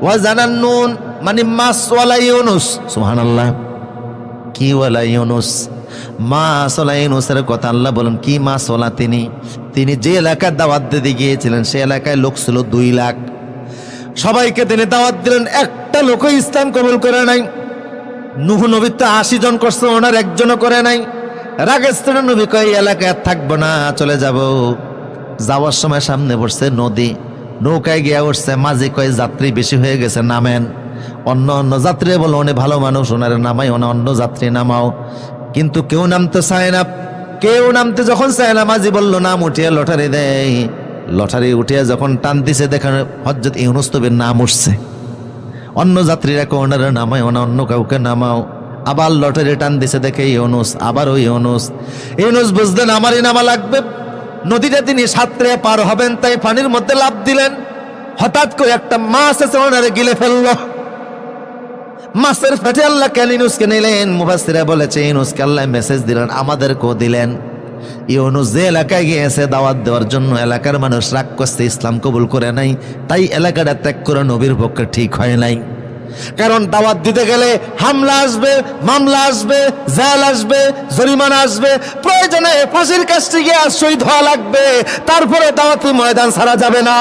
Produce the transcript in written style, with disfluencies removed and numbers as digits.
ওয়াজানান্নুন মানে মাছ ওয়ালা ইউনুস, সুবহানাল্লাহ। কি ওয়ালা ইউনুস? মাছ ওয়ালা ইউনুসের কথা আল্লাহ বলেন কি মাছ ওয়ালা তিনি যে এলাকায় দাওয়াত দিতে গিয়েছিলেন সে এলাকায় লোক ছিল 2 লাখ। সবাইকে তিনি দাওয়াত দিলেন, একটা লোকও ইসলাম কবুল করে নাই। নূহ নবী তো 80 জন করছে, ওনার একজনও করে নাই। রাগেস্থান নবী কয় এলাকায় থাকবো না, চলে যাব। যাওয়ার সময় সামনে পড়ছে নদী, নৌকায় গিয়া উঠছে। মাঝি কয় যাত্রী বেশি হয়ে গেছে, নামেন। অন্য যাত্রী বলো উনি ভালো মানুষ, ওনারে নামাই, অন্য যাত্রী নামাও। কিন্তু কেউ নামতে চায় না। কেউ নামতে যখন চায় না, মাঝি বললো নাম উঠিয়ে লটারি দেয়। লটারি উঠিয়ে যখন টান দিছে দেখেন হযরত ইউনুস নবীর নাম উঠছে। অন্য যাত্রীরা কেউ ওনারে নামাই, অন্য কাউকে নামাও। আবার লটারি টান দিছে দেখে ইউনুস, আবার ওই ইউনুস বুঝলেন আমারই নামা লাগবে। নদীটা তিনি সাঁতরে পার হবেন, তাই পানির মধ্যে লাফ দিলেন। হঠাৎ করে একটা মাছ এসে ওনারে গিলে ফেললো। মাছের পেটে আল্লাহ কেন ইউনুসকে নিলেন? মুফাসসিরা বলেছে ইউনুসকে আল্লাহ মেসেজ দিলেন, আমাদেরকেও দিলেন। ইউনুস যে এলাকায় গিয়েছে দাওয়াত দেওয়ার জন্য, এলাকার মানুষ রাগ করছে, ইসলাম কবুল করে নাই। তাই এলাকাটা ত্যাগ করে নবীর পক্ষে ঠিক হয় নাই। কারণ দাওয়াত দিতে গেলে হামলা আসবে, মামলা আসবে, জেল আসবে, জরিমানা আসবে, প্রয়োজনে ফাঁসির কাছে গিয়ে শহীদ হওয়া লাগবে। তারপরে দাওয়াতি ময়দান ছাড়া যাবে না।